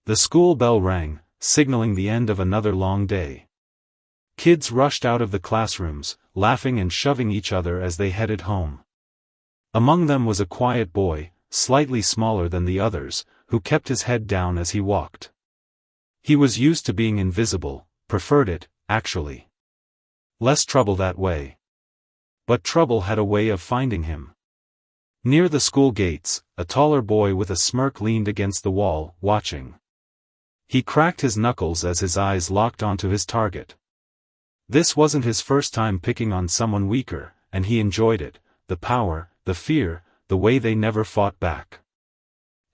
The school bell rang, signaling the end of another long day. Kids rushed out of the classrooms, laughing and shoving each other as they headed home. Among them was a quiet boy, slightly smaller than the others, who kept his head down as he walked. He was used to being invisible, preferred it, actually. Less trouble that way. But trouble had a way of finding him. Near the school gates, a taller boy with a smirk leaned against the wall, watching. He cracked his knuckles as his eyes locked onto his target. This wasn't his first time picking on someone weaker, and he enjoyed it, the power, the fear, the way they never fought back.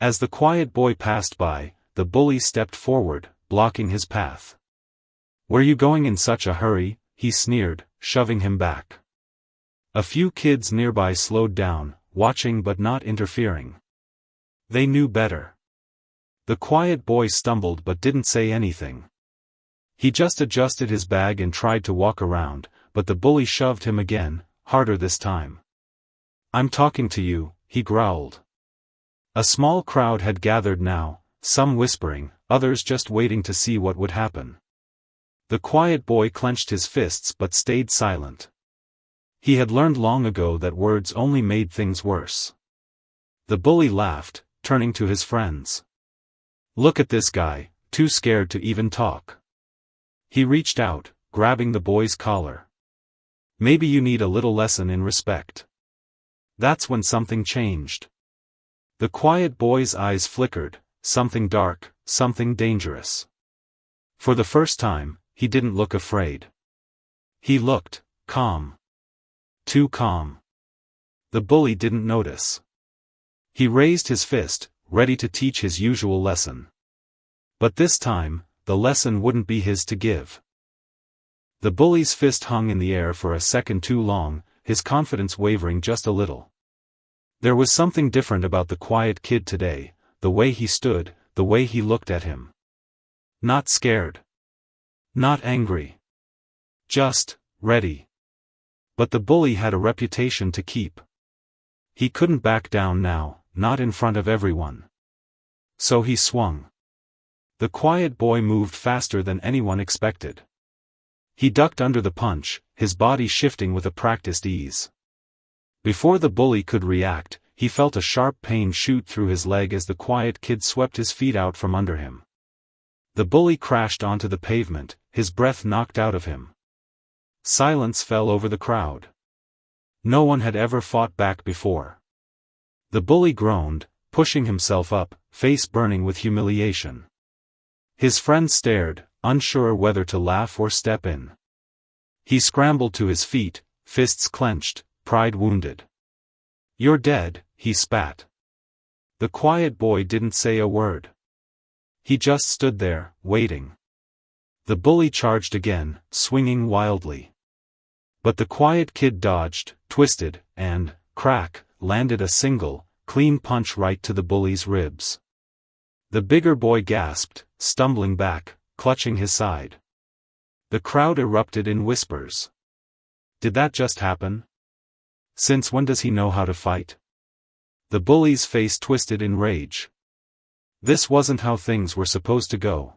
As the quiet boy passed by, the bully stepped forward, blocking his path. "Were you going in such a hurry?" he sneered, shoving him back. A few kids nearby slowed down, watching but not interfering. They knew better. The quiet boy stumbled but didn't say anything. He just adjusted his bag and tried to walk around, but the bully shoved him again, harder this time. "I'm talking to you," he growled. A small crowd had gathered now, some whispering, others just waiting to see what would happen. The quiet boy clenched his fists but stayed silent. He had learned long ago that words only made things worse. The bully laughed, turning to his friends. "Look at this guy, too scared to even talk." He reached out, grabbing the boy's collar. "Maybe you need a little lesson in respect." That's when something changed. The quiet boy's eyes flickered, something dark, something dangerous. For the first time, he didn't look afraid. He looked calm. Too calm. The bully didn't notice. He raised his fist, ready to teach his usual lesson. But this time, the lesson wouldn't be his to give. The bully's fist hung in the air for a second too long, his confidence wavering just a little. There was something different about the quiet kid today, the way he stood, the way he looked at him. Not scared. Not angry. Just ready. But the bully had a reputation to keep. He couldn't back down now, not in front of everyone. So he swung. The quiet boy moved faster than anyone expected. He ducked under the punch, his body shifting with a practiced ease. Before the bully could react, he felt a sharp pain shoot through his leg as the quiet kid swept his feet out from under him. The bully crashed onto the pavement, his breath knocked out of him. Silence fell over the crowd. No one had ever fought back before. The bully groaned, pushing himself up, face burning with humiliation. His friends stared, unsure whether to laugh or step in. He scrambled to his feet, fists clenched, pride wounded. "You're dead," he spat. The quiet boy didn't say a word. He just stood there, waiting. The bully charged again, swinging wildly. But the quiet kid dodged, twisted, and, crack, landed a single, clean punch right to the bully's ribs. The bigger boy gasped, stumbling back, clutching his side. The crowd erupted in whispers. Did that just happen? Since when does he know how to fight? The bully's face twisted in rage. This wasn't how things were supposed to go.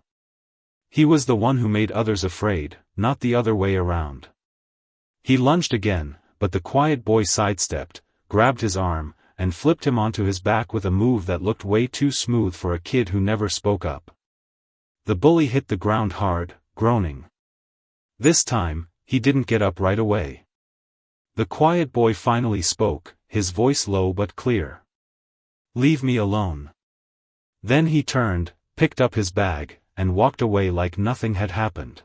He was the one who made others afraid, not the other way around. He lunged again, but the quiet boy sidestepped, grabbed his arm, and flipped him onto his back with a move that looked way too smooth for a kid who never spoke up. The bully hit the ground hard, groaning. This time, he didn't get up right away. The quiet boy finally spoke, his voice low but clear. "Leave me alone." Then he turned, picked up his bag, and walked away like nothing had happened.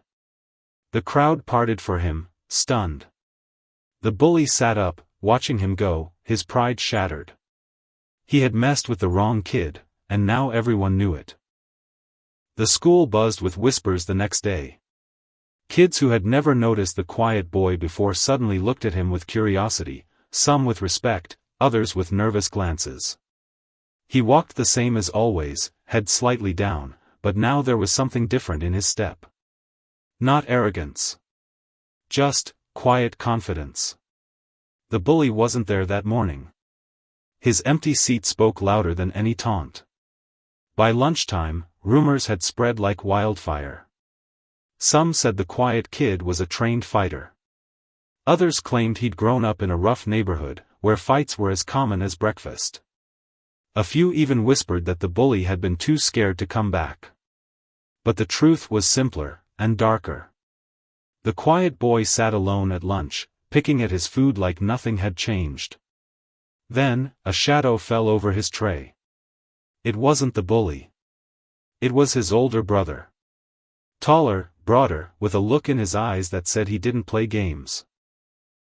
The crowd parted for him, stunned. The bully sat up, watching him go, his pride shattered. He had messed with the wrong kid, and now everyone knew it. The school buzzed with whispers the next day. Kids who had never noticed the quiet boy before suddenly looked at him with curiosity, some with respect, others with nervous glances. He walked the same as always, head slightly down, but now there was something different in his step. Not arrogance. Just quiet confidence. The bully wasn't there that morning. His empty seat spoke louder than any taunt. By lunchtime, rumors had spread like wildfire. Some said the quiet kid was a trained fighter. Others claimed he'd grown up in a rough neighborhood, where fights were as common as breakfast. A few even whispered that the bully had been too scared to come back. But the truth was simpler, and darker. The quiet boy sat alone at lunch, picking at his food like nothing had changed. Then, a shadow fell over his tray. It wasn't the bully. It was his older brother. Taller, broader, with a look in his eyes that said he didn't play games.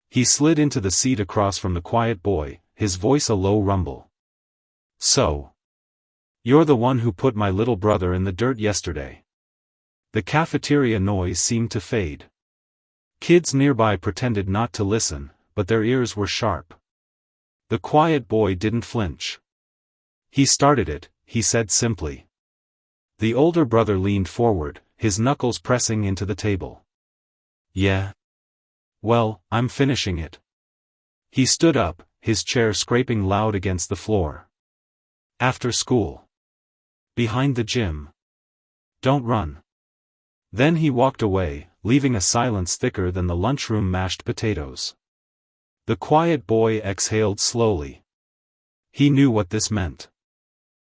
He slid into the seat across from the quiet boy, his voice a low rumble. "So, you're the one who put my little brother in the dirt yesterday." The cafeteria noise seemed to fade. Kids nearby pretended not to listen, but their ears were sharp. The quiet boy didn't flinch. "He started it," he said simply. The older brother leaned forward, his knuckles pressing into the table. "Yeah? Well, I'm finishing it." He stood up, his chair scraping loud against the floor. "After school. Behind the gym. Don't run." Then he walked away, leaving a silence thicker than the lunchroom mashed potatoes. The quiet boy exhaled slowly. He knew what this meant.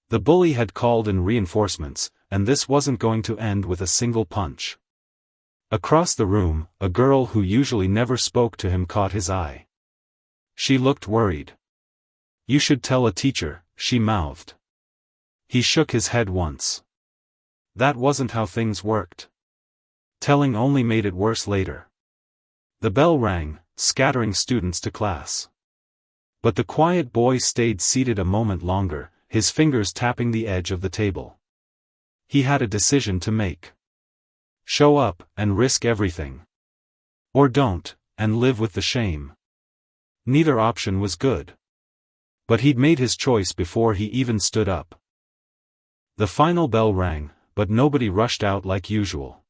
The bully had called in reinforcements, and this wasn't going to end with a single punch. Across the room, a girl who usually never spoke to him caught his eye. She looked worried. "You should tell a teacher," she mouthed. He shook his head once. That wasn't how things worked. Telling only made it worse later. The bell rang, scattering students to class. But the quiet boy stayed seated a moment longer, his fingers tapping the edge of the table. He had a decision to make. Show up, and risk everything. Or don't, and live with the shame. Neither option was good. But he'd made his choice before he even stood up. The final bell rang, but nobody rushed out like usual.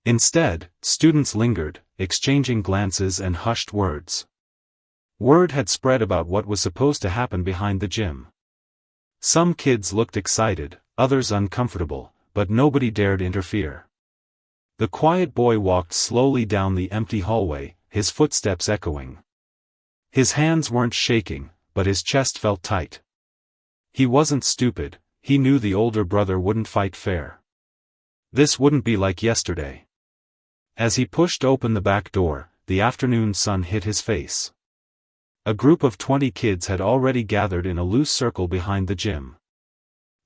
Instead, students lingered, exchanging glances and hushed words. Word had spread about what was supposed to happen behind the gym. Some kids looked excited, others uncomfortable, but nobody dared interfere. The quiet boy walked slowly down the empty hallway, his footsteps echoing. His hands weren't shaking, but his chest felt tight. He wasn't stupid, he knew the older brother wouldn't fight fair. This wouldn't be like yesterday. As he pushed open the back door, the afternoon sun hit his face. A group of 20 kids had already gathered in a loose circle behind the gym.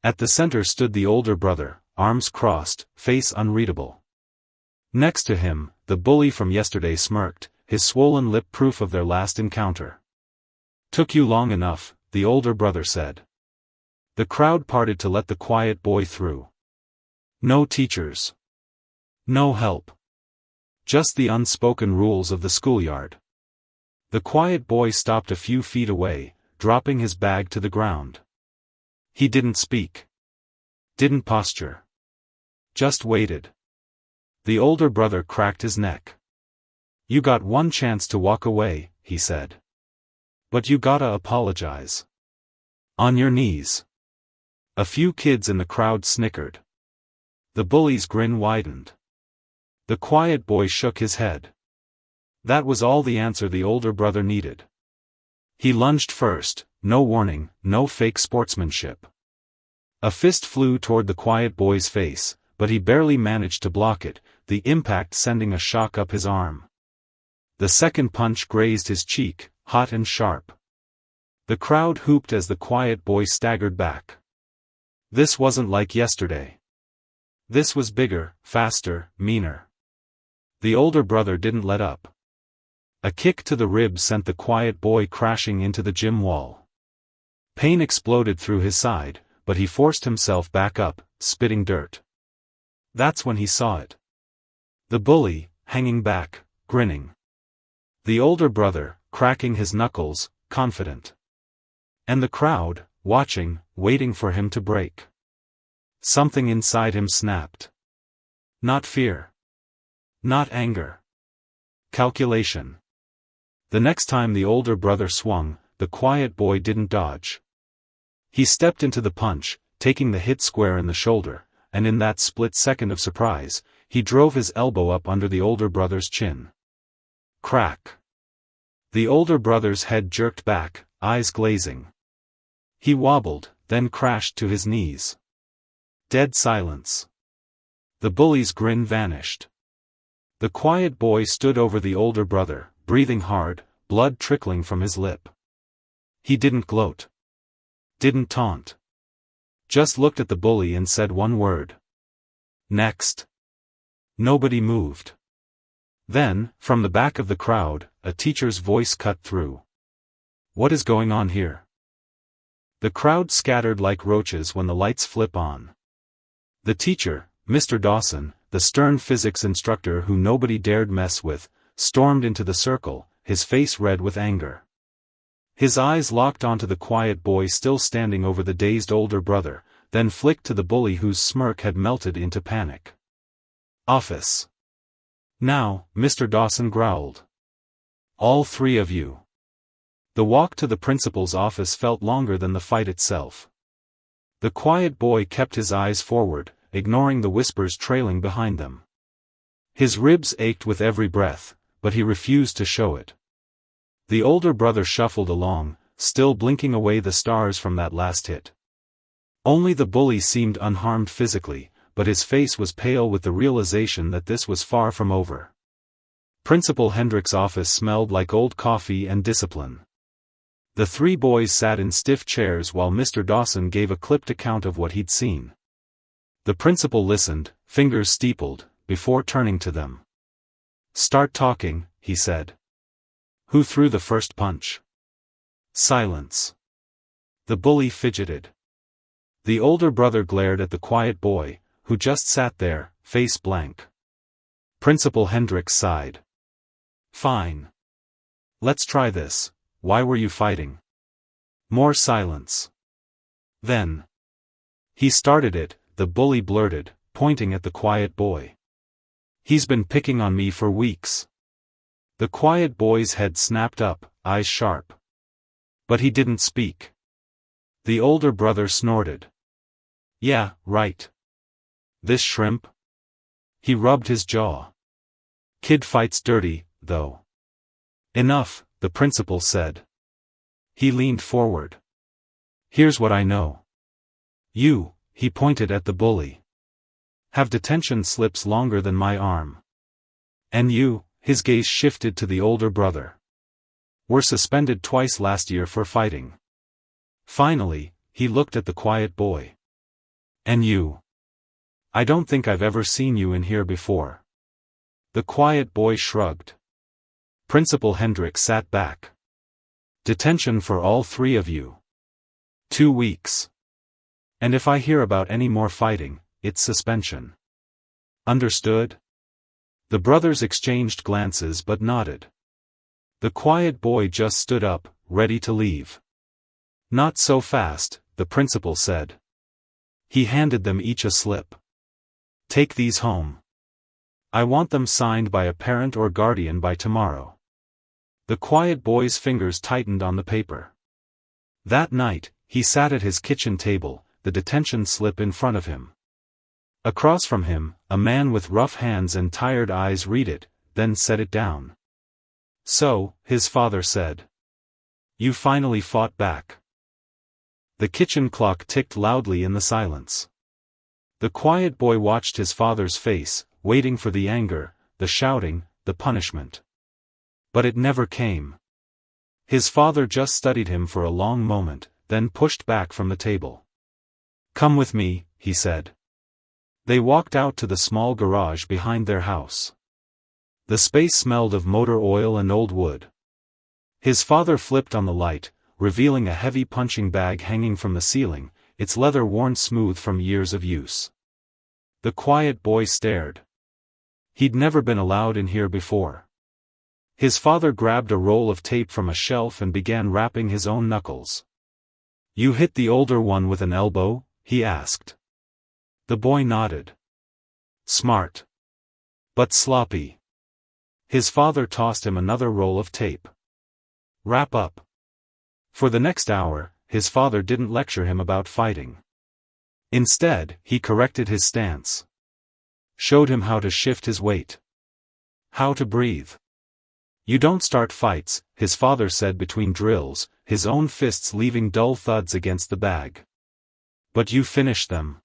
At the center stood the older brother, arms crossed, face unreadable. Next to him, the bully from yesterday smirked, his swollen lip proof of their last encounter. "Took you long enough," the older brother said. The crowd parted to let the quiet boy through. No teachers. No help. Just the unspoken rules of the schoolyard. The quiet boy stopped a few feet away, dropping his bag to the ground. He didn't speak. Didn't posture. Just waited. The older brother cracked his neck. "You got one chance to walk away," he said. "But you gotta apologize. On your knees." A few kids in the crowd snickered. The bully's grin widened. The quiet boy shook his head. That was all the answer the older brother needed. He lunged first, no warning, no fake sportsmanship. A fist flew toward the quiet boy's face, but he barely managed to block it, the impact sending a shock up his arm. The second punch grazed his cheek, hot and sharp. The crowd hooped as the quiet boy staggered back. This wasn't like yesterday. This was bigger, faster, meaner. The older brother didn't let up. A kick to the ribs sent the quiet boy crashing into the gym wall. Pain exploded through his side, but he forced himself back up, spitting dirt. That's when he saw it. The bully, hanging back, grinning. The older brother, cracking his knuckles, confident. And the crowd, watching, waiting for him to break. Something inside him snapped. Not fear. Not anger. Calculation. The next time the older brother swung, the quiet boy didn't dodge. He stepped into the punch, taking the hit square in the shoulder, and in that split second of surprise, he drove his elbow up under the older brother's chin. Crack. The older brother's head jerked back, eyes glazing. He wobbled, then crashed to his knees. Dead silence. The bully's grin vanished. The quiet boy stood over the older brother, breathing hard, blood trickling from his lip. He didn't gloat. Didn't taunt. Just looked at the bully and said one word. Next. Nobody moved. Then, from the back of the crowd, a teacher's voice cut through. What is going on here? The crowd scattered like roaches when the lights flip on. The teacher, Mr. Dawson, the stern physics instructor who nobody dared mess with, stormed into the circle, his face red with anger. His eyes locked onto the quiet boy still standing over the dazed older brother, then flicked to the bully whose smirk had melted into panic. Office. Now, Mr. Dawson growled. All three of you. The walk to the principal's office felt longer than the fight itself. The quiet boy kept his eyes forward, ignoring the whispers trailing behind them. His ribs ached with every breath, but he refused to show it. The older brother shuffled along, still blinking away the stars from that last hit. Only the bully seemed unharmed physically, but his face was pale with the realization that this was far from over. Principal Hendrick's office smelled like old coffee and discipline. The three boys sat in stiff chairs while Mr. Dawson gave a clipped account of what he'd seen. The principal listened, fingers steepled, before turning to them. Start talking, he said. Who threw the first punch? Silence. The bully fidgeted. The older brother glared at the quiet boy, who just sat there, face blank. Principal Hendrick sighed. Fine. Let's try this. Why were you fighting? More silence. Then. He started it, the bully blurted, pointing at the quiet boy. He's been picking on me for weeks. The quiet boy's head snapped up, eyes sharp. But he didn't speak. The older brother snorted. Yeah, right. This shrimp? He rubbed his jaw. Kid fights dirty, though. Enough, the principal said. He leaned forward. Here's what I know. You, he pointed at the bully, have detention slips longer than my arm. And you, his gaze shifted to the older brother, were suspended twice last year for fighting. Finally, he looked at the quiet boy. And you? I don't think I've ever seen you in here before. The quiet boy shrugged. Principal Hendrick sat back. Detention for all three of you. 2 weeks. And if I hear about any more fighting, it's suspension. Understood? The brothers exchanged glances but nodded. The quiet boy just stood up, ready to leave. Not so fast, the principal said. He handed them each a slip. Take these home. I want them signed by a parent or guardian by tomorrow. The quiet boy's fingers tightened on the paper. That night, he sat at his kitchen table, the detention slip in front of him. Across from him, a man with rough hands and tired eyes read it, then set it down. So, his father said. You finally fought back. The kitchen clock ticked loudly in the silence. The quiet boy watched his father's face, waiting for the anger, the shouting, the punishment. But it never came. His father just studied him for a long moment, then pushed back from the table. Come with me, he said. They walked out to the small garage behind their house. The space smelled of motor oil and old wood. His father flipped on the light, revealing a heavy punching bag hanging from the ceiling, its leather worn smooth from years of use. The quiet boy stared. He'd never been allowed in here before. His father grabbed a roll of tape from a shelf and began rapping his own knuckles. You hit the older one with an elbow? He asked. The boy nodded. Smart. But sloppy. His father tossed him another roll of tape. Wrap up. For the next hour, his father didn't lecture him about fighting. Instead, he corrected his stance. Showed him how to shift his weight. How to breathe. You don't start fights, his father said between drills, his own fists leaving dull thuds against the bag. But you finish them.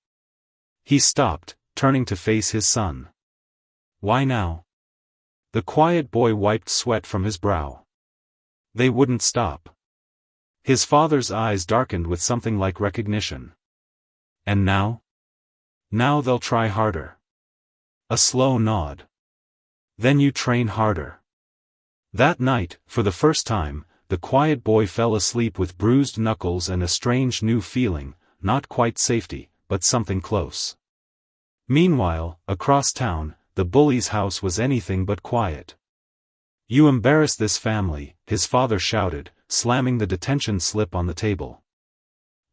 He stopped, turning to face his son. Why now? The quiet boy wiped sweat from his brow. They wouldn't stop. His father's eyes darkened with something like recognition. And now? Now they'll try harder. A slow nod. Then you train harder. That night, for the first time, the quiet boy fell asleep with bruised knuckles and a strange new feeling, not quite safety, but something close. Meanwhile, across town, the bully's house was anything but quiet. You embarrass this family, his father shouted, slamming the detention slip on the table.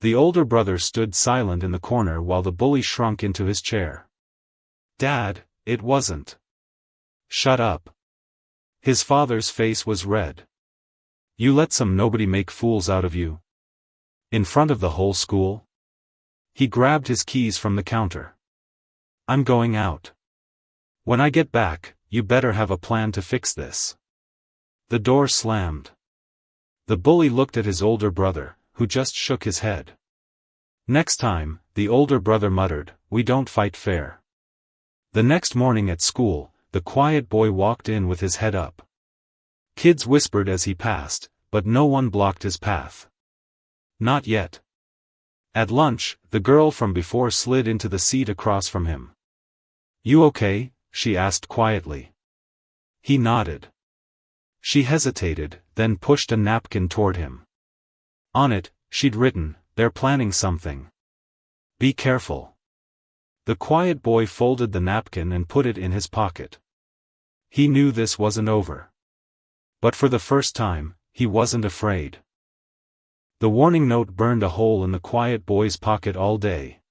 The older brother stood silent in the corner while the bully shrunk into his chair. Dad, it wasn't. Shut up. His father's face was red. You let some nobody make fools out of you? In front of the whole school? He grabbed his keys from the counter. I'm going out. When I get back, you better have a plan to fix this. The door slammed. The bully looked at his older brother, who just shook his head. Next time, the older brother muttered, we don't fight fair. The next morning at school, the quiet boy walked in with his head up. Kids whispered as he passed, but no one blocked his path. Not yet. At lunch, the girl from before slid into the seat across from him. You okay? She asked quietly. He nodded. She hesitated, then pushed a napkin toward him. On it, she'd written, they're planning something. Be careful. The quiet boy folded the napkin and put it in his pocket. He knew this wasn't over. But for the first time, he wasn't afraid. The warning note burned a hole in the quiet boy's pocket all day.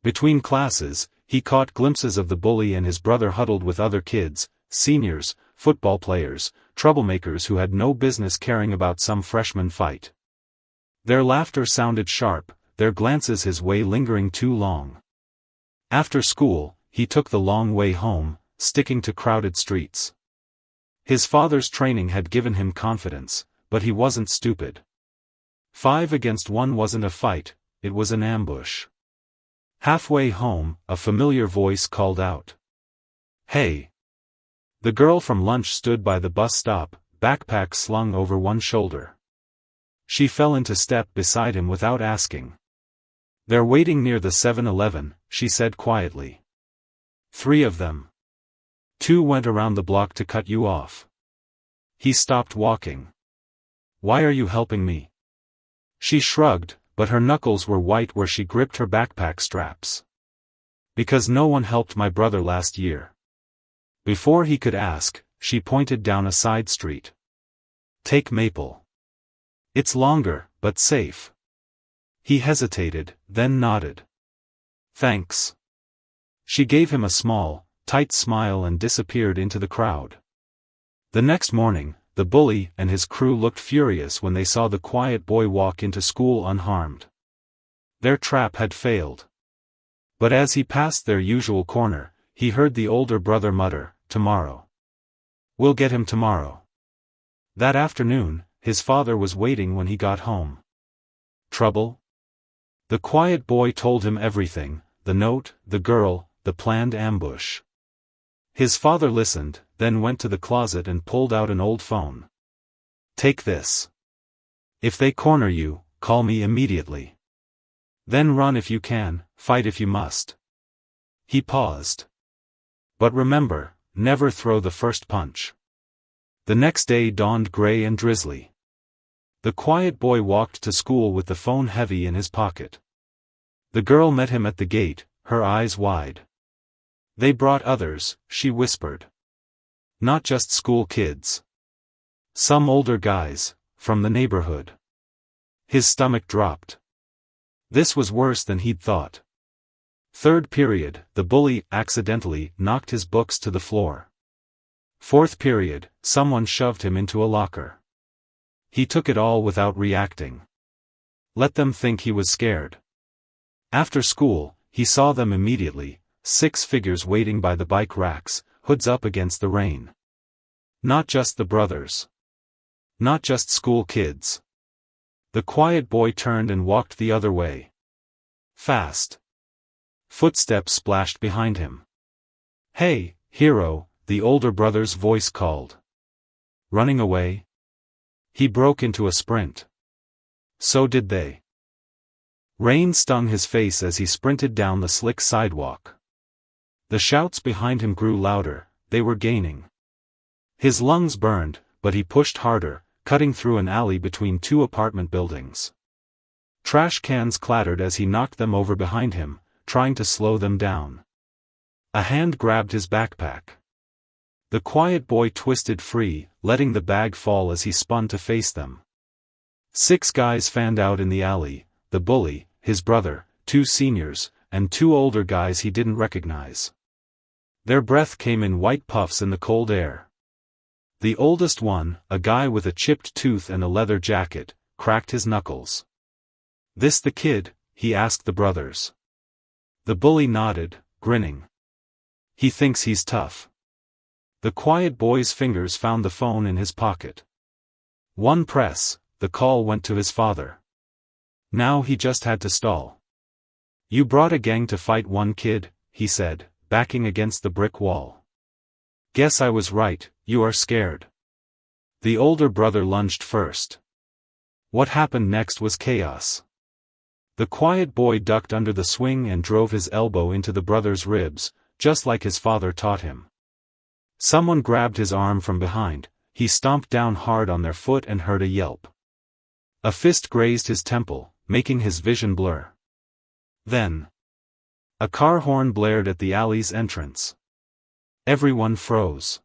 Between classes, he caught glimpses of the bully and his brother huddled with other kids, seniors, football players, troublemakers who had no business caring about some freshman fight. Their laughter sounded sharp, their glances his way lingering too long. After school, he took the long way home, sticking to crowded streets. His father's training had given him confidence, but he wasn't stupid. 5 against 1 wasn't a fight, it was an ambush. Halfway home, a familiar voice called out. Hey! The girl from lunch stood by the bus stop, backpack slung over one shoulder. She fell into step beside him without asking. They're waiting near the 7-Eleven, she said quietly. 3 of them. 2 went around the block to cut you off. He stopped walking. Why are you helping me? She shrugged, but her knuckles were white where she gripped her backpack straps. Because no one helped my brother last year. Before he could ask, she pointed down a side street. Take Maple. It's longer, but safe. He hesitated, then nodded. Thanks. She gave him a small, tight smile and disappeared into the crowd. The next morning, the bully and his crew looked furious when they saw the quiet boy walk into school unharmed. Their trap had failed. But as he passed their usual corner, he heard the older brother mutter, tomorrow. We'll get him tomorrow. That afternoon, his father was waiting when he got home. Trouble? The quiet boy told him everything, the note, the girl, the planned ambush. His father listened, then went to the closet and pulled out an old phone. Take this. If they corner you, call me immediately. Then run if you can, fight if you must. He paused. But remember, never throw the first punch. The next day dawned gray and drizzly. The quiet boy walked to school with the phone heavy in his pocket. The girl met him at the gate, her eyes wide. They brought others, she whispered. Not just school kids. Some older guys, from the neighborhood. His stomach dropped. This was worse than he'd thought. Third period, the bully accidentally knocked his books to the floor. Fourth period, someone shoved him into a locker. He took it all without reacting. Let them think he was scared. After school, he saw them immediately, 6 figures waiting by the bike racks, hoods up against the rain. Not just the brothers. Not just school kids. The quiet boy turned and walked the other way. Fast. Footsteps splashed behind him. "Hey, hero," the older brother's voice called. Running away? He broke into a sprint. So did they. Rain stung his face as he sprinted down the slick sidewalk. The shouts behind him grew louder, they were gaining. His lungs burned, but he pushed harder, cutting through an alley between 2 apartment buildings. Trash cans clattered as he knocked them over behind him, trying to slow them down. A hand grabbed his backpack. The quiet boy twisted free, letting the bag fall as he spun to face them. 6 guys fanned out in the alley, the bully, his brother, 2 seniors, and 2 older guys he didn't recognize. Their breath came in white puffs in the cold air. The oldest one, a guy with a chipped tooth and a leather jacket, cracked his knuckles. "This the kid?" he asked the brothers. The bully nodded, grinning. "He thinks he's tough." The quiet boy's fingers found the phone in his pocket. One press, the call went to his father. Now he just had to stall. "You brought a gang to fight one kid," he said, backing against the brick wall. "Guess I was right, you are scared." The older brother lunged first. What happened next was chaos. The quiet boy ducked under the swing and drove his elbow into the brother's ribs, just like his father taught him. Someone grabbed his arm from behind, he stomped down hard on their foot and heard a yelp. A fist grazed his temple, making his vision blur. Then, a car horn blared at the alley's entrance. Everyone froze.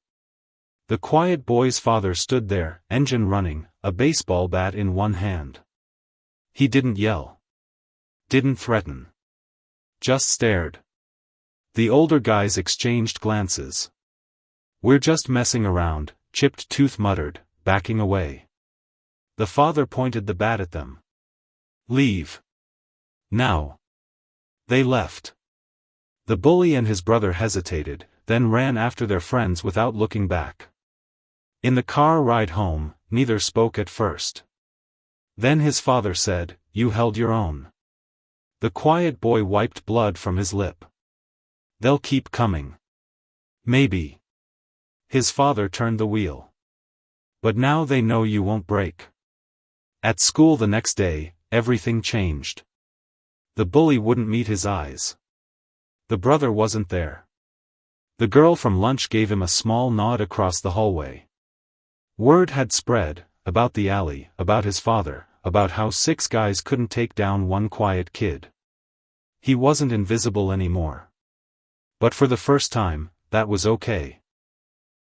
The quiet boy's father stood there, engine running, a baseball bat in one hand. He didn't yell. Didn't threaten. Just stared. The older guys exchanged glances. "We're just messing around," Chipped Tooth muttered, backing away. The father pointed the bat at them. "Leave. Now." They left. The bully and his brother hesitated, then ran after their friends without looking back. In the car ride home, neither spoke at first. Then his father said, "You held your own." The quiet boy wiped blood from his lip. "They'll keep coming." "Maybe." His father turned the wheel. "But now they know you won't break." At school the next day, everything changed. The bully wouldn't meet his eyes. The brother wasn't there. The girl from lunch gave him a small nod across the hallway. Word had spread, about the alley, about his father, about how 6 guys couldn't take down one quiet kid. He wasn't invisible anymore. But for the first time, that was okay.